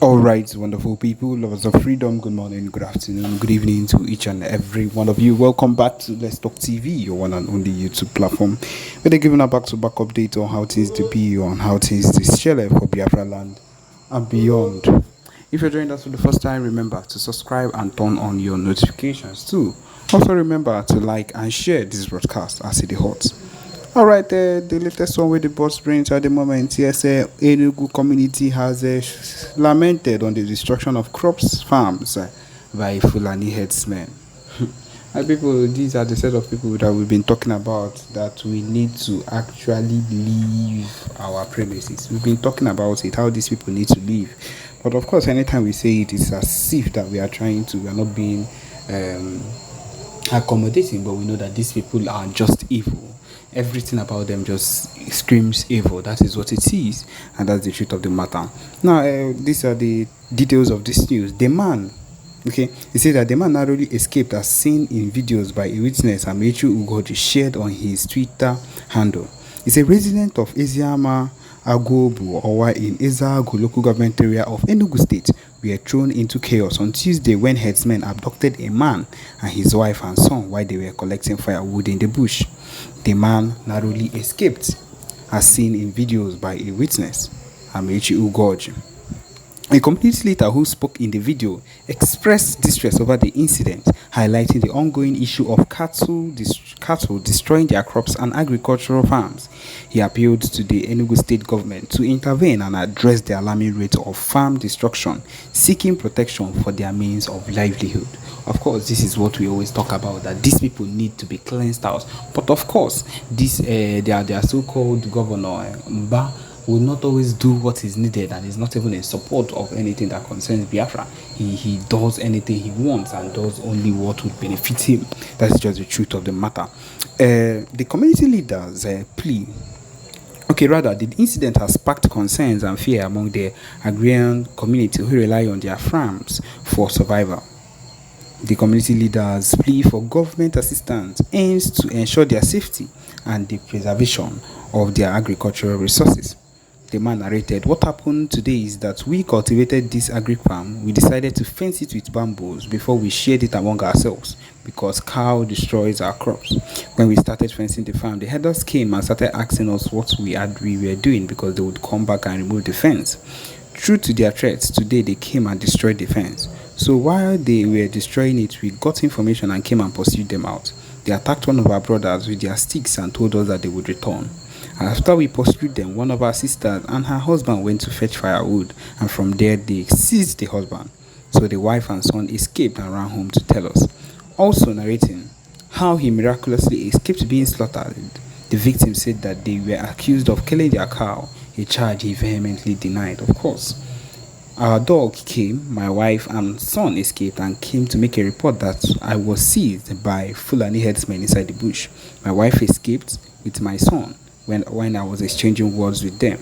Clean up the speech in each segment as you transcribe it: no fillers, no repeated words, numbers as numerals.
All right, wonderful people, lovers of freedom. Good morning, good afternoon, good evening to each and every one of you. Welcome back to Let's Talk TV, your one and only YouTube platform, where they're giving a back-to-back update on how things to be, on how things to share for Biafra land and beyond. If you're joining us for the first time, remember to subscribe and turn on your notifications too. Also, remember to like and share this broadcast as it is hot. All right, the latest one with the boss brings at the moment. Yes, Enugu community has lamented on the destruction of crops farms by Fulani headsmen. And people, these are the set of people that we've been talking about that we need to actually leave our premises. We've been talking about it, how these people need to leave. But of course, anytime we say it, it's as if that we are not being accommodating, but we know that these people are just evil. Everything about them just screams evil. That is what it is, and that's the truth of the matter. Now, these are the details of this news. The man, okay, he said that the man narrowly escaped as seen in videos by a witness Amechu Ugoji shared on his Twitter handle. He's a resident of Eziama Agobu Owa in Ezagu local government area of Enugu State were thrown into chaos on Tuesday when herdsmen abducted a man and his wife and son while they were collecting firewood in the bush. The man narrowly escaped, as seen in videos by a witness, Amechi Ugoji. A community leader who spoke in the video expressed distress over the incident, highlighting the ongoing issue of cattle destroying their crops and agricultural farms. He appealed to the Enugu state government to intervene and address the alarming rate of farm destruction, seeking protection for their means of livelihood. Of course, this is what we always talk about, that these people need to be cleansed out. But of course, their so-called governor, Mba, will not always do what is needed and is not even in support of anything that concerns Biafra. He does anything he wants and does only what would benefit him. That's just the truth of the matter. The community leaders plea. Okay, rather, the incident has sparked concerns and fear among the agrarian community who rely on their farms for survival. The community leaders' plea for government assistance aims to ensure their safety and the preservation of their agricultural resources. The man narrated, "What happened today is that we cultivated this agri farm. We decided to fence it with bamboos before we shared it among ourselves because cow destroys our crops. When we started fencing the farm, the herders came and started asking us what we were doing because they would come back and remove the fence. True to their threats, today they came and destroyed the fence. So while they were destroying it, we got information and came and pursued them out. They attacked one of our brothers with their sticks and told us that they would return. After we pursued them, one of our sisters and her husband went to fetch firewood, and from there they seized the husband. So the wife and son escaped and ran home to tell us." Also narrating how he miraculously escaped being slaughtered, the victim said that they were accused of killing their cow, a charge he vehemently denied. Of course, our dog came, my wife and son escaped and came to make a report that I was seized by Fulani headsmen inside the bush. My wife escaped with my son when I was exchanging words with them.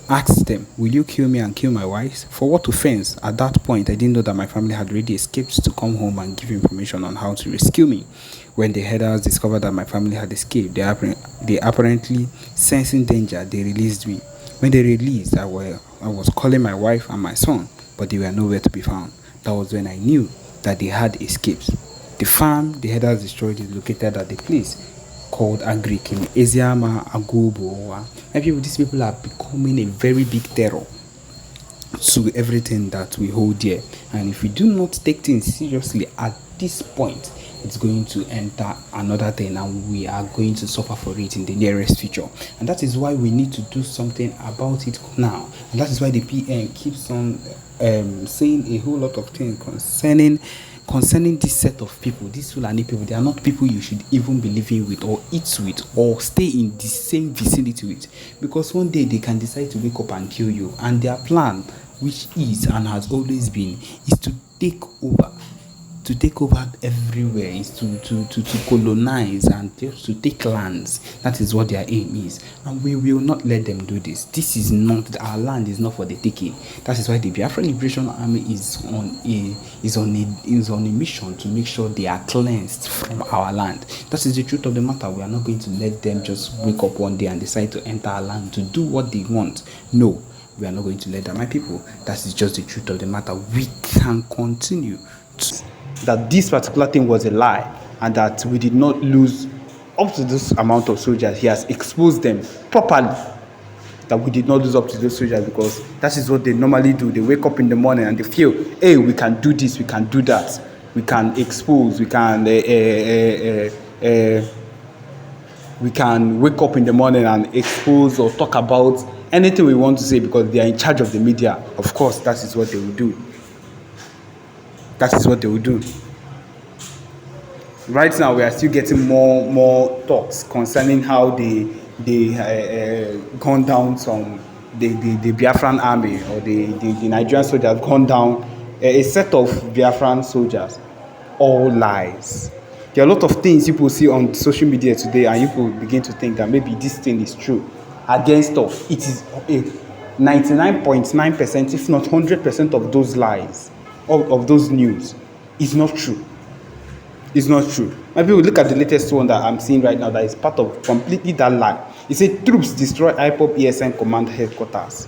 Asked them, "Will you kill me and kill my wife? For what offense?" At that point, I didn't know that my family had already escaped to come home and give information on how to rescue me. When the herders discovered that my family had escaped, they apparently sensing danger, they released me. When they released, I was calling my wife and my son, but they were nowhere to be found. That was when I knew that they had escaped. The farm the herders destroyed is located at the place called Agric in Eziama Agobo. And these people are becoming a very big terror to everything that we hold dear. And if we do not take things seriously at this point, it's going to enter another thing and we are going to suffer for it in the nearest future. And that is why we need to do something about it now. And that is why the PM keeps on saying a whole lot of things concerning this set of people, these Fulani people. They are not people you should even be living with or eat with or stay in the same vicinity with, because one day they can decide to wake up and kill you, and their plan, which is and has always been, is to take over everywhere, is to colonize and just to take lands. That is what their aim is, and we will not let them do this. This is not, our land is not for the taking. That is why the Biafra Liberation Army is on a mission to make sure they are cleansed from our land. That is the truth of the matter. We are not going to let them just wake up one day and decide to enter our land to do what they want. No, We are not going to let that. My people, that is just the truth of the matter. We can continue that this particular thing was a lie and that we did not lose up to this amount of soldiers. He has exposed them properly. That we did not lose up to those soldiers, because that is what they normally do. They wake up in the morning and they feel, hey, we can do this, we can do that, we can expose, we can wake up in the morning and expose or talk about anything we want to say, because they are in charge of the media. Of course, that is what they will do. That is what they will do. Right now, we are still getting more talks concerning how they gone down some the Biafran army, or the Nigerian soldiers gone down a set of Biafran soldiers. All lies. There are a lot of things people see on social media today, and people begin to think that maybe this thing is true against us. It is 99.9%, if not 100% of those lies, of those news, is not true. It's not true. My people, look at the latest one that I'm seeing right now that is part of completely that lie. It said troops destroy IPOB ESN command headquarters.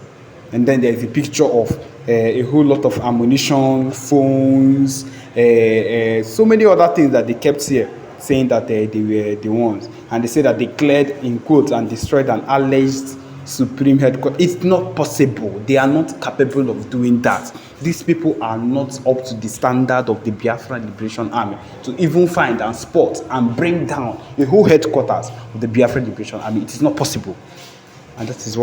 And then there's a picture of a whole lot of ammunition, phones, so many other things that they kept here, saying that they were the ones. And they say that they cleared, in quotes, and destroyed an alleged supreme headquarters. It's not possible. They are not capable of doing that. These people are not up to the standard of the Biafra Liberation Army to even find and spot and bring down the whole headquarters of the Biafra Liberation Army. It is not possible. And that is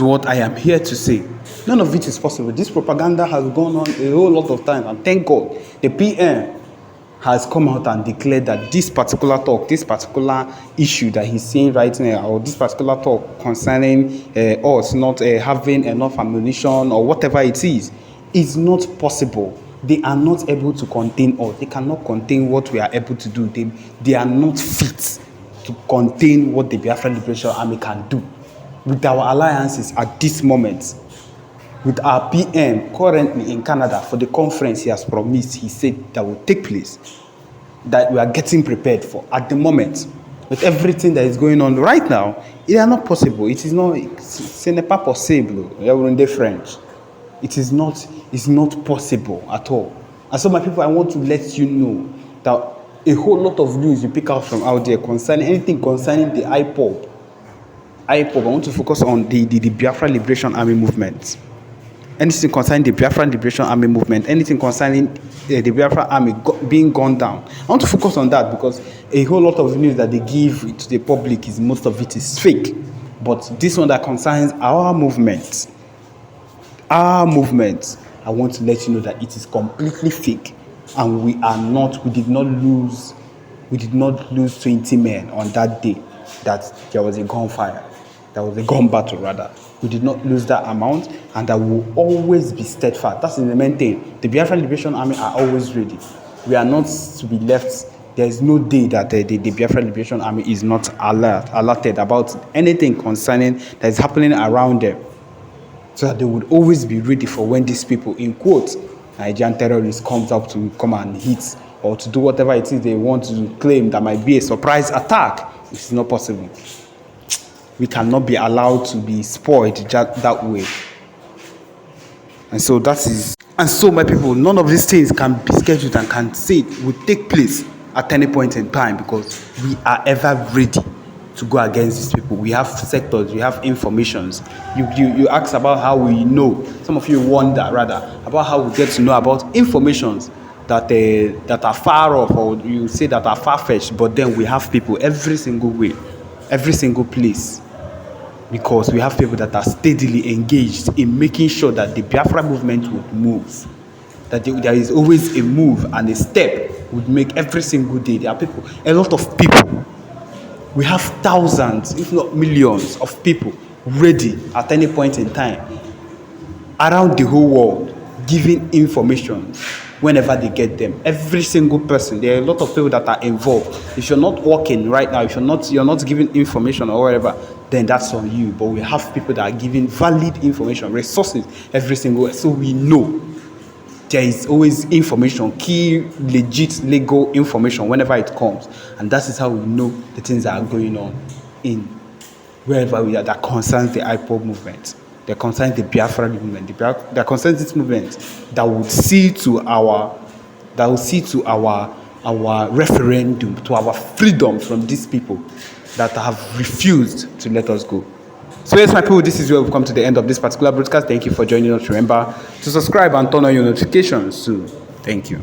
what I am here to say. None of it is possible. This propaganda has gone on a whole lot of time, and thank God the PM has come out and declared that this particular talk, this particular issue that he's saying right now, or this particular talk concerning us not having enough ammunition or whatever it is not possible. They are not able to contain us. They cannot contain what we are able to do. They are not fit to contain what the Biafra Liberation Army can do. With our alliances at this moment, with our PM currently in Canada for the conference he has promised, he said that will take place, that we are getting prepared for at the moment, with everything that is going on right now, it is not possible. It is not, ce n'est pas possible. In the French, it's not possible at all. And so, my people, I want to let you know that a whole lot of news you pick out from out there concerning anything concerning the IPOB. I want to focus on the Biafra Liberation Army movement. Anything concerning the Biafra Liberation Army movement, anything concerning the Biafra Army being gone down. I want to focus on that, because a whole lot of news that they give to the public, most of it is fake. But this one that concerns our movement, I want to let you know that it is completely fake, and we did not lose 20 men on that day that there was a gunfire. There was a gun battle, rather. We did not lose that amount, and that will always be steadfast. That's the main thing. The Biafra Liberation Army are always ready. We are not to be left. There is no day that the Biafra Liberation Army is not alerted about anything concerning that is happening around them, so that they would always be ready for when these people, in quotes, Nigerian terrorists, comes up to come and hit or to do whatever it is they want to claim that might be a surprise attack. It's not possible. We cannot be allowed to be spoiled that way. And so my people, none of these things can be scheduled and can say it will take place at any point in time, because we are ever ready to go against these people. We have sectors, we have informations. You ask about how we know. Some of you wonder rather about how we get to know about informations that are far off, or you say that are far-fetched, but then we have people every single way, every single place. Because we have people that are steadily engaged in making sure that the Biafra movement would move. That there is always a move and a step would make every single day. There are people, a lot of people. We have thousands, if not millions, of people ready at any point in time around the whole world, giving information whenever they get them. Every single person. There are a lot of people that are involved. If you're not working right now, if you're not giving information or whatever, then that's on you. But we have people that are giving valid information, resources every single way. So we know there is always information, key, legit, legal information whenever it comes. And that is how we know the things that are going on in wherever we are, that concerns the IPOB movement, that concerns the Biafra movement, that concerns this movement, that would see to our referendum, to our freedom from these people that have refused to let us go. So yes, my people, this is where we've come to the end of this particular broadcast. Thank you for joining us. Remember to subscribe and turn on your notifications soon. Thank you.